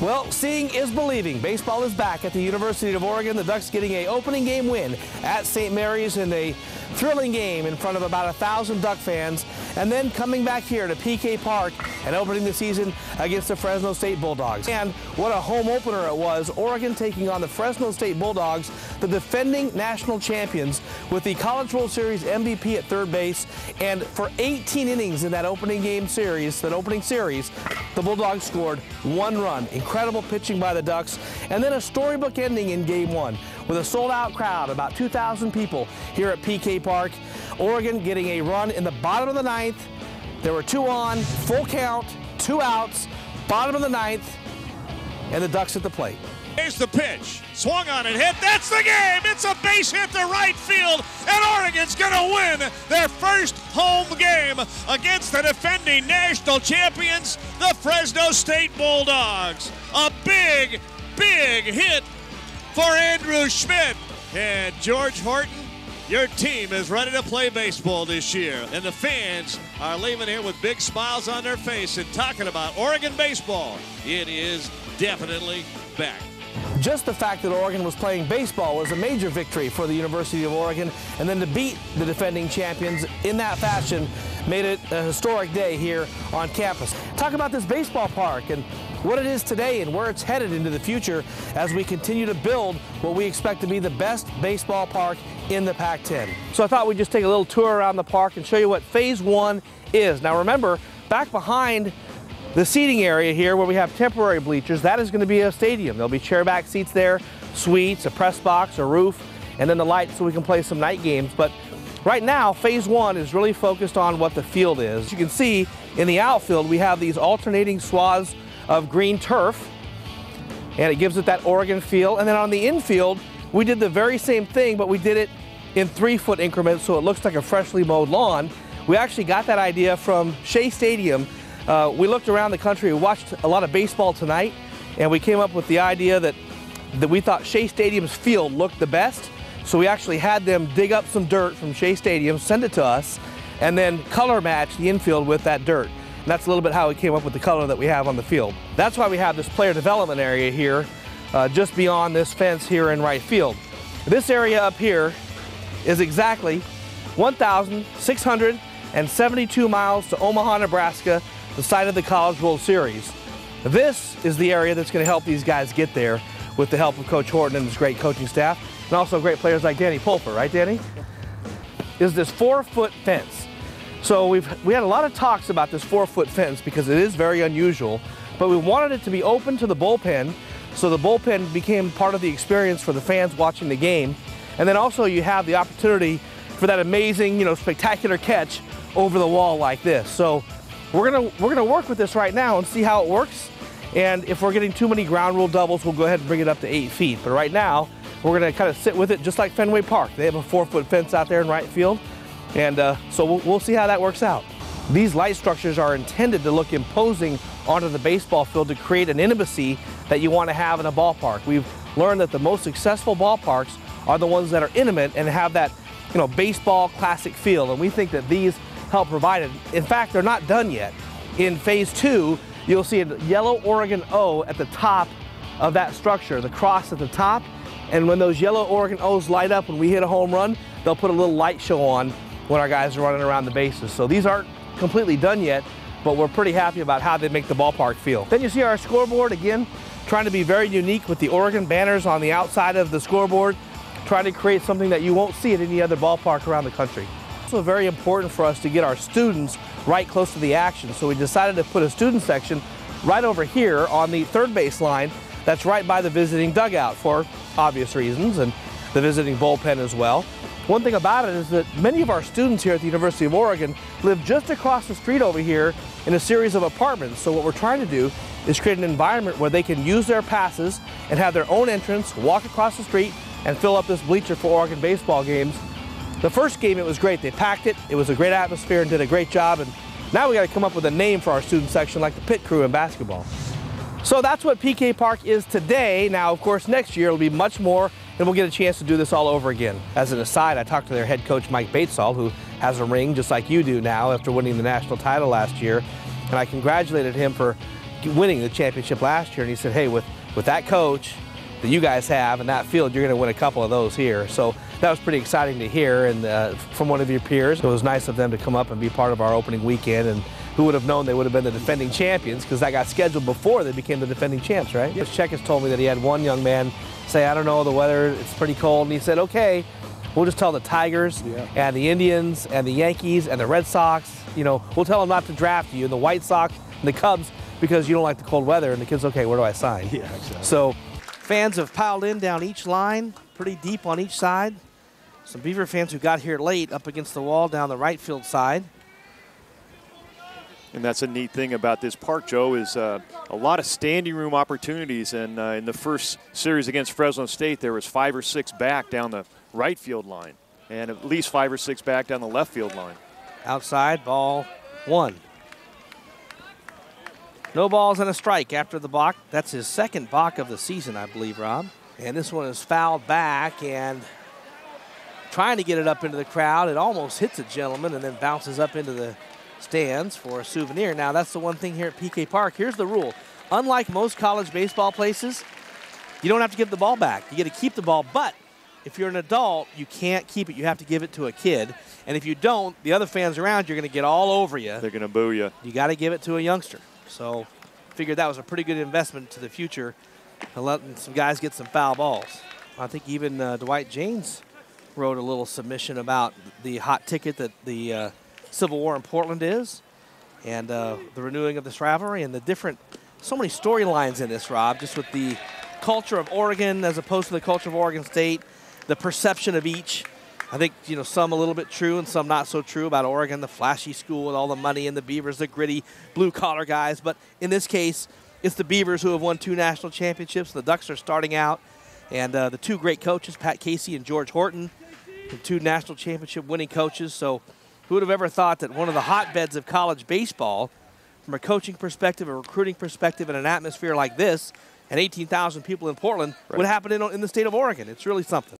Well, seeing is believing. Baseball is back at the University of Oregon. The Ducks getting an opening game win at St. Mary's in a thrilling game in front of about 1,000 Duck fans, and then coming back here to PK Park and opening the season against the Fresno State Bulldogs. And what a home opener it was. Oregon taking on the Fresno State Bulldogs, the defending national champions, with the College World Series MVP at third base. And for 18 innings in that opening series, the Bulldogs scored 1 run. Incredible pitching by the Ducks, and then a storybook ending in game 1 with a sold-out crowd, about 2,000 people here at PK Park. Oregon getting a run in the bottom of the 9th. There were 2 on, full count, 2 outs, bottom of the 9th, and the Ducks at the plate. Here's the pitch, swung on and hit. That's the game. It's a base hit to right field, and Oregon's going to win their first home game against the defending national champions, the Fresno State Bulldogs. A big, big hit for Andrew Schmidt. And George Horton, your team is ready to play baseball this year, and the fans are leaving here with big smiles on their face and talking about Oregon baseball. It is definitely back. Just the fact that Oregon was playing baseball was a major victory for the University of Oregon, and then to beat the defending champions in that fashion made it a historic day here on campus. Talk about this baseball park and what it is today and where it's headed into the future as we continue to build what we expect to be the best baseball park in the Pac-10. So I thought we'd just take a little tour around the park and show you what Phase 1 is. Now remember, back behind the seating area here where we have temporary bleachers, that is going to be a stadium. There'll be chair back seats there, suites, a press box, a roof, and then the lights so we can play some night games. But right now, Phase 1 is really focused on what the field is. As you can see, in the outfield, we have these alternating swaths of green turf, and it gives it that Oregon feel. And then on the infield, we did the very same thing, but we did it in 3-foot increments so it looks like a freshly mowed lawn. We actually got that idea from Shea Stadium. We looked around the country, we watched a lot of baseball tonight, and we came up with the idea that we thought Shea Stadium's field looked the best. So we actually had them dig up some dirt from Shea Stadium, send it to us, and then color match the infield with that dirt. And that's a little bit how we came up with the color that we have on the field. That's why we have this player development area here, just beyond this fence here in right field. This area up here is exactly 1,672 miles to Omaha, Nebraska, the site of the College World Series. This is the area that's going to help these guys get there with the help of Coach Horton and his great coaching staff, and also great players like Danny Pulper, right, Danny? Is this 4-foot fence. So we had a lot of talks about this 4-foot fence because it is very unusual, but we wanted it to be open to the bullpen, so the bullpen became part of the experience for the fans watching the game. And then also you have the opportunity for that amazing, spectacular catch over the wall like this. So we're gonna work with this right now and see how it works. And if we're getting too many ground rule doubles, we'll go ahead and bring it up to 8 feet. But right now, we're gonna kind of sit with it just like Fenway Park. They have a 4-foot fence out there in right field. And so we'll see how that works out. These light structures are intended to look imposing onto the baseball field to create an intimacy that you want to have in a ballpark. We've learned that the most successful ballparks are the ones that are intimate and have that, baseball classic feel. And we think that these help provide it. In fact, they're not done yet. In Phase 2, you'll see a yellow Oregon O at the top of that structure, the cross at the top. And when those yellow Oregon O's light up when we hit a home run, they'll put a little light show on when our guys are running around the bases. So these aren't completely done yet, but we're pretty happy about how they make the ballpark feel. Then you see our scoreboard, again, trying to be very unique with the Oregon banners on the outside of the scoreboard, trying to create something that you won't see at any other ballpark around the country. It's also very important for us to get our students right close to the action, so we decided to put a student section right over here on the third base line that's right by the visiting dugout for obvious reasons, and the visiting bullpen as well. One thing about it is that many of our students here at the University of Oregon live just across the street over here in a series of apartments. So what we're trying to do is create an environment where they can use their passes and have their own entrance, walk across the street, and fill up this bleacher for Oregon baseball games. The first game, it was great. They packed it. It was a great atmosphere and did a great job. And now we got to come up with a name for our student section like the pit crew in basketball. So that's what PK Park is today. Now, of course, next year it'll be much more, and we'll get a chance to do this all over again. As an aside, I talked to their head coach, Mike Batesall, who has a ring just like you do now after winning the national title last year. And I congratulated him for winning the championship last year, and he said, hey, with that coach that you guys have and that field, you're going to win a couple of those here. So that was pretty exciting to hear, and from one of your peers. It was nice of them to come up and be part of our opening weekend, and who would have known they would have been the defending champions, because that got scheduled before they became the defending champs, right? Yes. Check has told me that he had one young man say, I don't know, the weather, it's pretty cold, and he said, okay, we'll just tell the Tigers and the Indians and the Yankees and the Red Sox, you know, we'll tell them not to draft you, and the White Sox and the Cubs, because you don't like the cold weather. And the kid's, okay, where do I sign? Yeah, exactly. So fans have piled in down each line, pretty deep on each side. Some Beaver fans who got here late up against the wall down the right field side. And that's a neat thing about this park, Joe, is a lot of standing room opportunities. And in the first series against Fresno State, there was 5 or 6 back down the right field line, and at least 5 or 6 back down the left field line. Outside, ball 1. No balls and a strike after the balk. That's his second balk of the season, I believe, Rob. And this one is fouled back, and trying to get it up into the crowd. It almost hits a gentleman and then bounces up into the stands for a souvenir. Now, that's the one thing here at PK Park. Here's the rule. Unlike most college baseball places, you don't have to give the ball back. You get to keep the ball, but if you're an adult, you can't keep it. You have to give it to a kid. And if you don't, the other fans around you are going to get all over you. They're going to boo you. You got to give it to a youngster. So figured that was a pretty good investment to the future, and letting some guys get some foul balls. I think even Dwight James wrote a little submission about the hot ticket that the Civil War in Portland is, and the renewing of this rivalry, and the different, so many storylines in this, Rob, just with the culture of Oregon as opposed to the culture of Oregon State, the perception of each. I think, you know, some a little bit true and some not so true about Oregon, the flashy school with all the money, and the Beavers, the gritty blue-collar guys. But in this case, it's the Beavers who have won 2 national championships. The Ducks are starting out, and the 2 great coaches, Pat Casey and George Horton, the 2 national championship winning coaches. So who would have ever thought that one of the hotbeds of college baseball, from a coaching perspective, a recruiting perspective, and an atmosphere like this, and 18,000 people in Portland, would happen in the state of Oregon? It's really something.